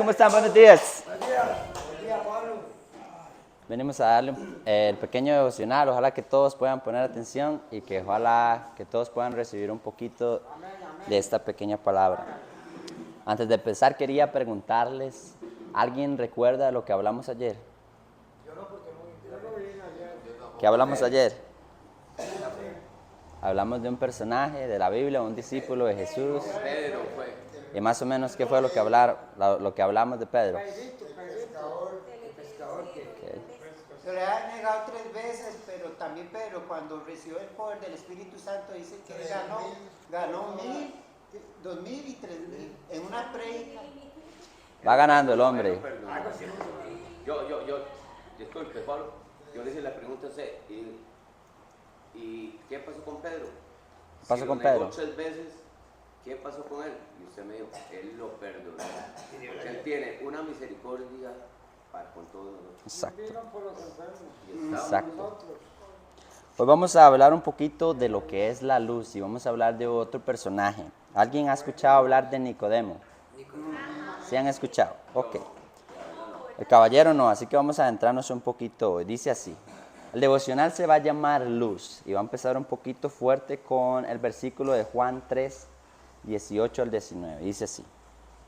¿Cómo están? Buenos días. Venimos a darle el pequeño devocional. Ojalá que todos puedan poner atención y que ojalá que todos puedan recibir un poquito de esta pequeña palabra. Antes de empezar, quería preguntarles, ¿alguien recuerda lo que hablamos ayer? ¿Qué hablamos ayer? Hablamos de un personaje de la Biblia, un discípulo de Jesús. Pedro fue. Y más o menos, ¿qué fue lo que hablamos de Pedro? Pescador. Okay. Se le ha negado 3 veces, pero también Pedro, cuando recibió el poder del Espíritu Santo, dice que ganó 1,000, 2,000 y 3,000 en una predica. Va ganando el hombre. Disculpe, Pablo, yo le hice la pregunta a usted, ¿y qué pasó con Pedro? ¿Qué pasó con lo negó Pedro? 3 veces, ¿qué pasó con él? Y usted me dijo, él lo perdonó. Porque él tiene una misericordia para con todos nosotros. Exacto. Y Exacto. Hoy vamos a hablar un poquito de lo que es la luz y vamos a hablar de otro personaje. ¿Alguien ha escuchado hablar de Nicodemo? ¿Sí han escuchado? Ok. El caballero no, así que vamos a adentrarnos un poquito hoy. Dice así, el devocional se va a llamar luz y va a empezar un poquito fuerte con el versículo de Juan 3, 18 al 19. Dice así,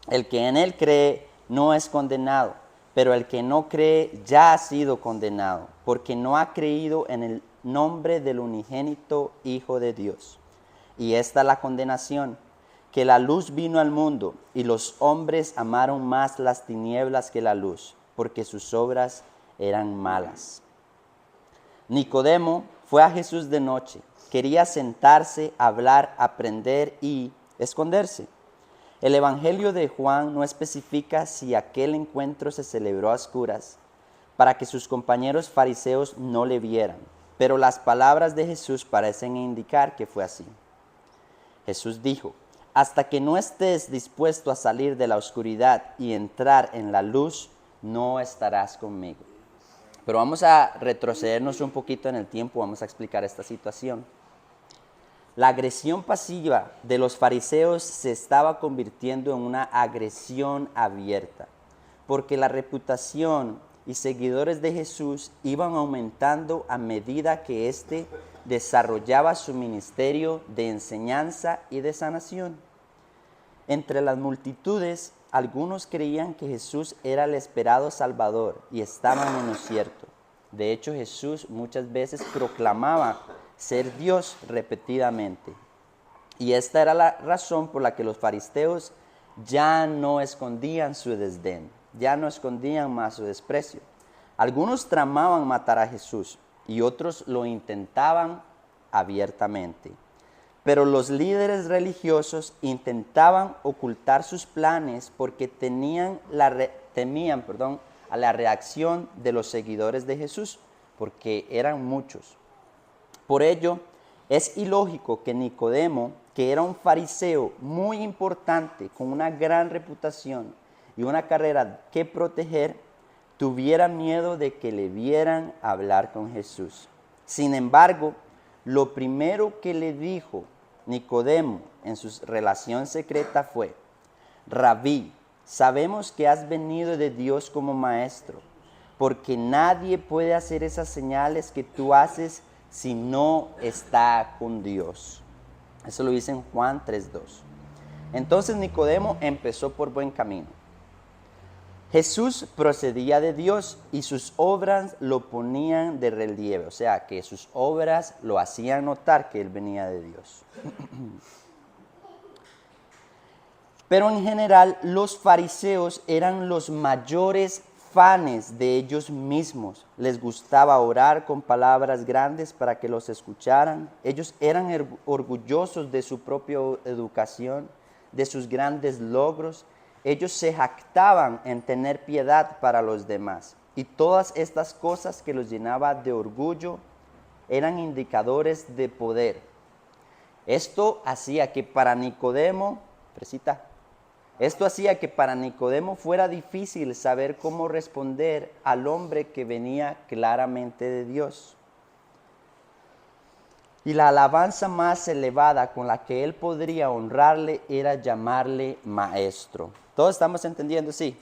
el que en él cree no es condenado, pero el que no cree ya ha sido condenado, porque no ha creído en el nombre del unigénito Hijo de Dios. Y esta es la condenación, que la luz vino al mundo, y los hombres amaron más las tinieblas que la luz, porque sus obras eran malas. Nicodemo fue a Jesús de noche, quería sentarse, hablar, aprender y esconderse. El Evangelio de Juan no especifica si aquel encuentro se celebró a oscuras para que sus compañeros fariseos no le vieran, pero las palabras de Jesús parecen indicar que fue así. Jesús dijo, hasta que no estés dispuesto a salir de la oscuridad y entrar en la luz, no estarás conmigo. Pero vamos a retrocedernos un poquito en el tiempo, vamos a explicar esta situación. La agresión pasiva de los fariseos se estaba convirtiendo en una agresión abierta, porque la reputación y seguidores de Jesús iban aumentando a medida que éste desarrollaba su ministerio de enseñanza y de sanación. Entre las multitudes, algunos creían que Jesús era el esperado Salvador y estaban en lo cierto. De hecho, Jesús muchas veces proclamaba ser Dios repetidamente. Y esta era la razón por la que los fariseos ya no escondían su desdén, ya no escondían más su desprecio. Algunos tramaban matar a Jesús y otros lo intentaban abiertamente. Pero los líderes religiosos intentaban ocultar sus planes porque temían a la reacción de los seguidores de Jesús, porque eran muchos. Por ello, es ilógico que Nicodemo, que era un fariseo muy importante, con una gran reputación y una carrera que proteger, tuviera miedo de que le vieran hablar con Jesús. Sin embargo, lo primero que le dijo Nicodemo en su relación secreta fue, Rabí, sabemos que has venido de Dios como maestro, porque nadie puede hacer esas señales que tú haces si no está con Dios. Eso lo dice en Juan 3:2. Entonces Nicodemo empezó por buen camino. Jesús procedía de Dios y sus obras lo ponían de relieve, o sea, que sus obras lo hacían notar que él venía de Dios. Pero en general los fariseos eran los mayores fanes de ellos mismos. Les gustaba orar con palabras grandes para que los escucharan. Ellos eran orgullosos de su propia educación, de sus grandes logros. Ellos se jactaban en tener piedad para los demás. Y todas estas cosas que los llenaba de orgullo eran indicadores de poder. Esto hacía que para Nicodemo fuera difícil saber cómo responder al hombre que venía claramente de Dios. Y la alabanza más elevada con la que él podría honrarle era llamarle maestro. ¿Todos estamos entendiendo? Sí.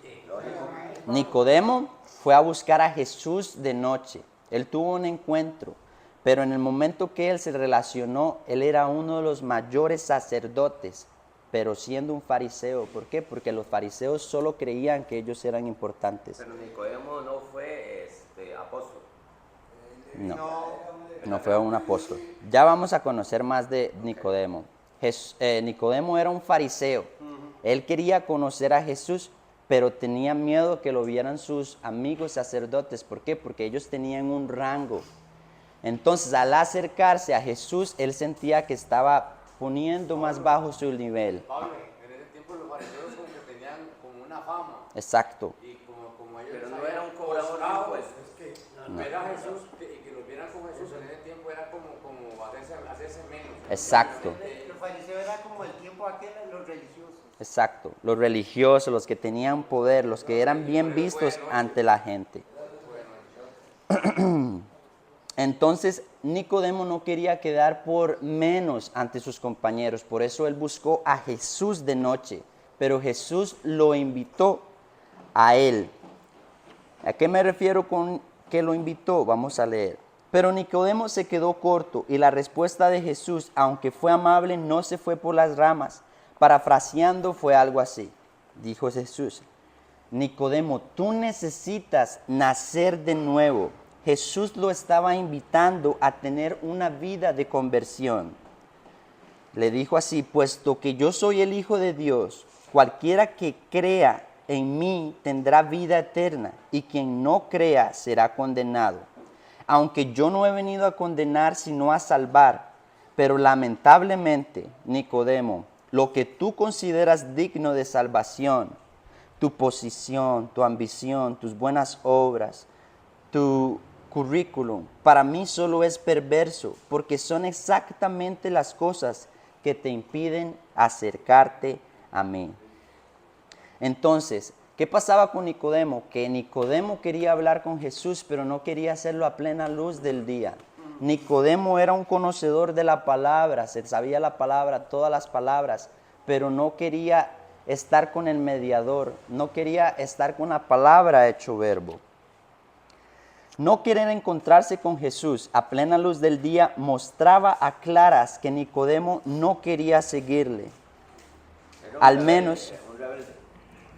Nicodemo fue a buscar a Jesús de noche. Él tuvo un encuentro, pero en el momento que él se relacionó, él era uno de los mayores sacerdotes, pero siendo un fariseo. ¿Por qué? Porque los fariseos solo creían que ellos eran importantes. Pero Nicodemo no fue apóstol. No fue un apóstol. Ya vamos a conocer más de Nicodemo. Nicodemo era un fariseo. Él quería conocer a Jesús, pero tenía miedo que lo vieran sus amigos sacerdotes. ¿Por qué? Porque ellos tenían un rango. Entonces, al acercarse a Jesús, él sentía que estaba poniendo más bajo su nivel. Pablo, en ese tiempo los fariseos como que tenían como una fama. Exacto. Y como ellos Pero no era un cobrador de impuestos. ver a Jesús y que los vieran con Jesús en ese tiempo era como hacerse menos. Exacto. Los fariseos era como el tiempo aquel de los religiosos. Exacto. Los religiosos, los que tenían poder, los que eran bien vistos ante la gente. Entonces, Nicodemo no quería quedar por menos ante sus compañeros, por eso él buscó a Jesús de noche, pero Jesús lo invitó a él. ¿A qué me refiero con que lo invitó? Vamos a leer. Pero Nicodemo se quedó corto y la respuesta de Jesús, aunque fue amable, no se fue por las ramas. Parafraseando fue algo así. Dijo Jesús: Nicodemo, tú necesitas nacer de nuevo. Jesús lo estaba invitando a tener una vida de conversión. Le dijo así: puesto que yo soy el Hijo de Dios, cualquiera que crea en mí tendrá vida eterna, y quien no crea será condenado. Aunque yo no he venido a condenar, sino a salvar. Pero lamentablemente, Nicodemo, lo que tú consideras digno de salvación, tu posición, tu ambición, tus buenas obras, tu currículum, para mí solo es perverso, porque son exactamente las cosas que te impiden acercarte a mí. Entonces, ¿qué pasaba con Nicodemo? Que Nicodemo quería hablar con Jesús, pero no quería hacerlo a plena luz del día. Nicodemo era un conocedor de la palabra, se sabía la palabra, todas las palabras, pero no quería estar con el mediador, no quería estar con la palabra hecho verbo. No querer encontrarse con Jesús a plena luz del día mostraba a claras que Nicodemo no quería seguirle. Al menos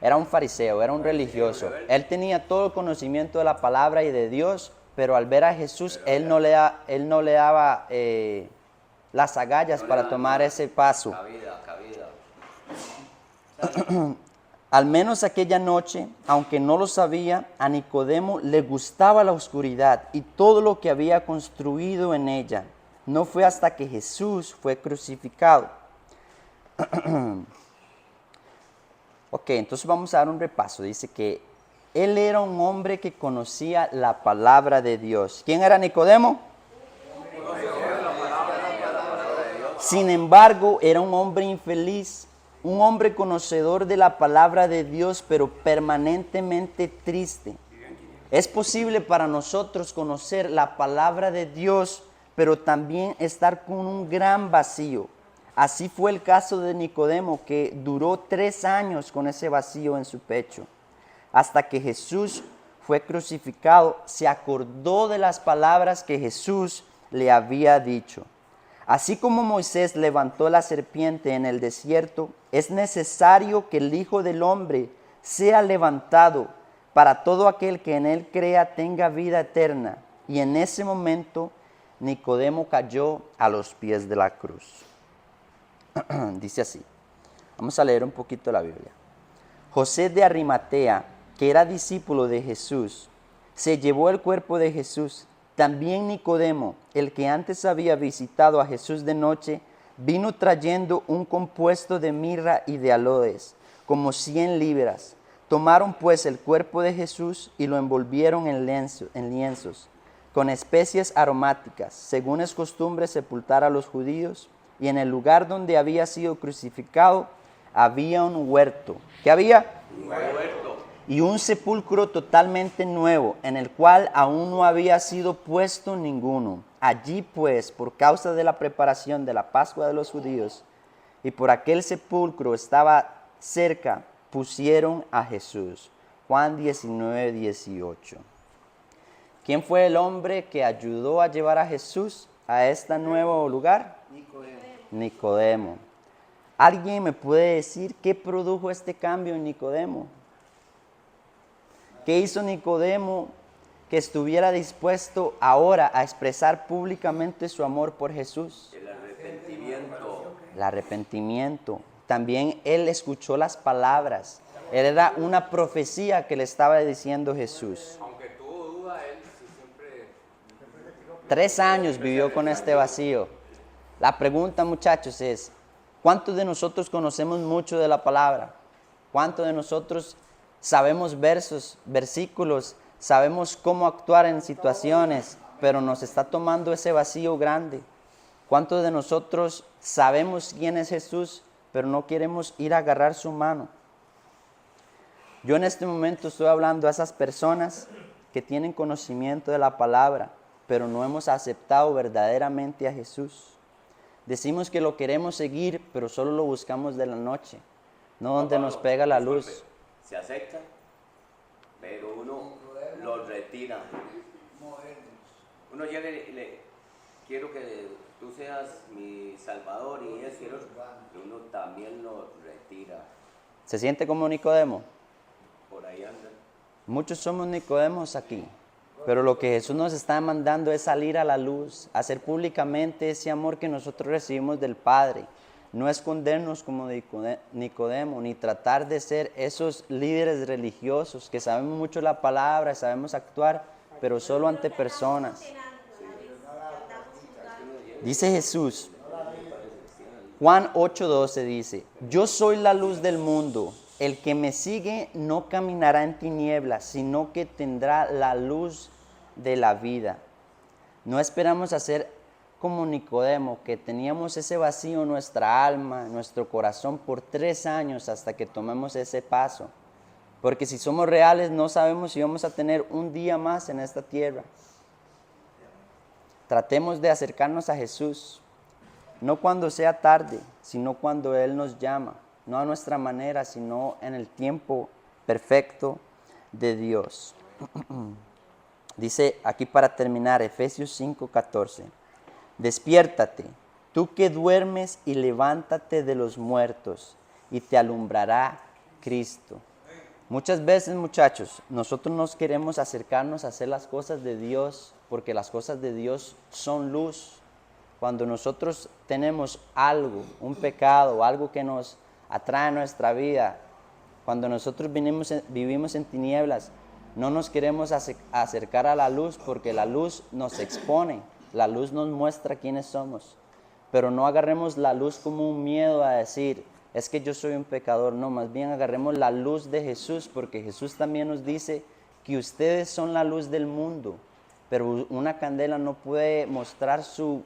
era un fariseo, era un religioso. Él tenía todo el conocimiento de la palabra y de Dios, pero al ver a Jesús, él no le daba las agallas para tomar ese paso. Al menos aquella noche, aunque no lo sabía, a Nicodemo le gustaba la oscuridad y todo lo que había construido en ella. No fue hasta que Jesús fue crucificado. Ok, entonces vamos a dar un repaso. Dice que él era un hombre que conocía la palabra de Dios. ¿Quién era Nicodemo? Sin embargo, era un hombre infeliz. Un hombre conocedor de la palabra de Dios, pero permanentemente triste. Es posible para nosotros conocer la palabra de Dios, pero también estar con un gran vacío. Así fue el caso de Nicodemo, que duró 3 años con ese vacío en su pecho. Hasta que Jesús fue crucificado, se acordó de las palabras que Jesús le había dicho. Así como Moisés levantó la serpiente en el desierto, es necesario que el Hijo del Hombre sea levantado para todo aquel que en él crea tenga vida eterna. Y en ese momento Nicodemo cayó a los pies de la cruz. Dice así, vamos a leer un poquito la Biblia. José de Arimatea, que era discípulo de Jesús, se llevó el cuerpo de Jesús. También Nicodemo, el que antes había visitado a Jesús de noche, vino trayendo un compuesto de mirra y de aloes, como 100 libras. Tomaron pues el cuerpo de Jesús y lo envolvieron en lienzos, con especias aromáticas, según es costumbre sepultar a los judíos. Y en el lugar donde había sido crucificado había un huerto. ¿Qué había? Un huerto. Y un sepulcro totalmente nuevo, en el cual aún no había sido puesto ninguno. Allí pues, por causa de la preparación de la Pascua de los judíos, y por aquel sepulcro estaba cerca, pusieron a Jesús. Juan 19, 18. ¿Quién fue el hombre que ayudó a llevar a Jesús a este nuevo lugar? Nicodemo. ¿Alguien me puede decir qué produjo este cambio en Nicodemo? ¿Qué hizo Nicodemo que estuviera dispuesto ahora a expresar públicamente su amor por Jesús? El arrepentimiento. El arrepentimiento. También él escuchó las palabras. Era una profecía que le estaba diciendo Jesús. Aunque tuvo duda, él sí siempre... 3 años vivió con este vacío. La pregunta, muchachos, es, ¿cuántos de nosotros conocemos mucho de la palabra? ¿Cuántos de nosotros sabemos versos, versículos, sabemos cómo actuar en situaciones, pero nos está tomando ese vacío grande? ¿Cuántos de nosotros sabemos quién es Jesús, pero no queremos ir a agarrar su mano? Yo en este momento estoy hablando a esas personas que tienen conocimiento de la palabra, pero no hemos aceptado verdaderamente a Jesús. Decimos que lo queremos seguir, pero solo lo buscamos de la noche, no donde nos pega la luz. Se acepta, pero uno lo retira. Uno llega y quiero que tú seas mi salvador y eso, y uno también lo retira. ¿Se siente como Nicodemo? Por ahí anda. Muchos somos Nicodemos aquí, pero lo que Jesús nos está mandando es salir a la luz, hacer públicamente ese amor que nosotros recibimos del Padre, no escondernos como Nicodemo, ni tratar de ser esos líderes religiosos que sabemos mucho la palabra, sabemos actuar, pero solo ante personas. Dice Jesús, Juan 8:12 dice, yo soy la luz del mundo. El que me sigue no caminará en tinieblas, sino que tendrá la luz de la vida. No esperamos hacer como Nicodemo, que teníamos ese vacío en nuestra alma, en nuestro corazón por 3 años hasta que tomemos ese paso. Porque si somos reales no sabemos si vamos a tener un día más en esta tierra. Tratemos de acercarnos a Jesús, no cuando sea tarde, sino cuando Él nos llama. No a nuestra manera, sino en el tiempo perfecto de Dios. Dice aquí para terminar, Efesios 5:14. Despiértate, tú que duermes, y levántate de los muertos, y te alumbrará Cristo. Muchas veces, muchachos, nosotros nos queremos acercarnos a hacer las cosas de Dios, porque las cosas de Dios son luz. Cuando nosotros tenemos algo, un pecado, algo que nos atrae a nuestra vida, cuando nosotros vivimos en tinieblas, no nos queremos acercar a la luz porque la luz nos expone, la luz nos muestra quiénes somos. Pero no agarremos la luz como un miedo a decir, es que yo soy un pecador. No, más bien agarremos la luz de Jesús, porque Jesús también nos dice que ustedes son la luz del mundo. Pero una candela no puede mostrar su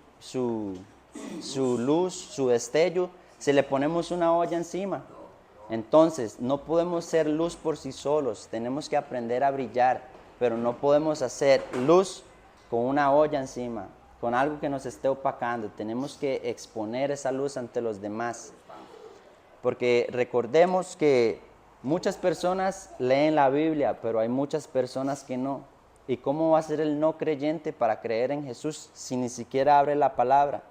luz, su destello, si le ponemos una olla encima. Entonces, no podemos ser luz por sí solos, tenemos que aprender a brillar, pero no podemos hacer luz con una olla encima, con algo que nos esté opacando. Tenemos que exponer esa luz ante los demás. Porque recordemos que muchas personas leen la Biblia, pero hay muchas personas que no. ¿Y cómo va a ser el no creyente para creer en Jesús si ni siquiera abre la palabra?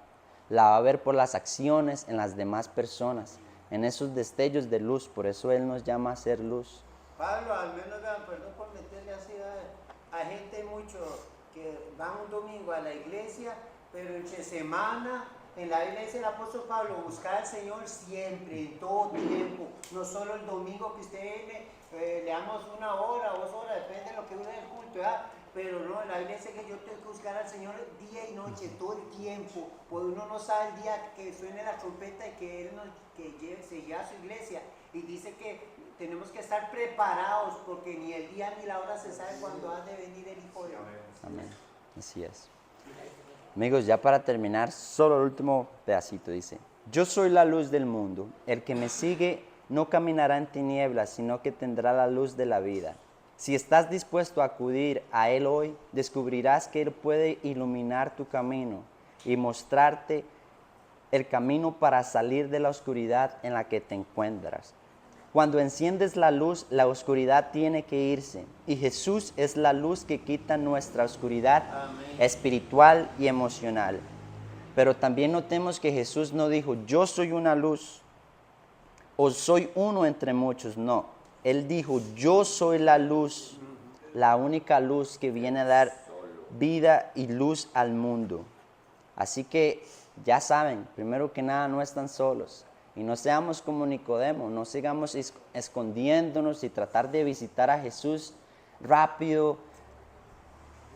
La va a ver por las acciones en las demás personas, en esos destellos de luz. Por eso Él nos llama a ser luz. Pablo, al menos, perdón por meterle así a gente mucho que van un domingo a la iglesia, pero entre semana, en la Biblia dice el apóstol Pablo, buscar al Señor siempre, en todo tiempo, no solo el domingo que usted viene, le damos 1 hora o 2 horas, depende de lo que dure el culto, ¿verdad? Pero no, en la Biblia dice que yo tengo que buscar al Señor día y noche, todo el tiempo, pues uno no sabe el día que suene la trompeta y que Él se lleve a su iglesia, y dice que tenemos que estar preparados porque ni el día ni la hora se sabe cuándo ha de venir el Hijo de Dios. Amén. Así es. Amigos, ya para terminar, solo el último pedacito dice, yo soy la luz del mundo, el que me sigue no caminará en tinieblas, sino que tendrá la luz de la vida. Si estás dispuesto a acudir a Él hoy, descubrirás que Él puede iluminar tu camino y mostrarte el camino para salir de la oscuridad en la que te encuentras. Cuando enciendes la luz, la oscuridad tiene que irse. Y Jesús es la luz que quita nuestra oscuridad espiritual y emocional. Pero también notemos que Jesús no dijo, yo soy una luz, o soy uno entre muchos. No, Él dijo, yo soy la luz, la única luz que viene a dar vida y luz al mundo. Así que ya saben, primero que nada, no están solos. Y no seamos como Nicodemo, no sigamos escondiéndonos y tratar de visitar a Jesús rápido,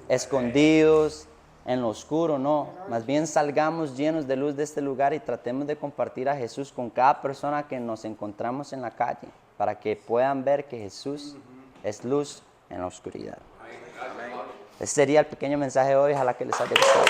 escondidos, en lo oscuro, no. Más bien salgamos llenos de luz de este lugar y tratemos de compartir a Jesús con cada persona que nos encontramos en la calle, para que puedan ver que Jesús es luz en la oscuridad. Ese sería el pequeño mensaje de hoy, ojalá que les haya gustado.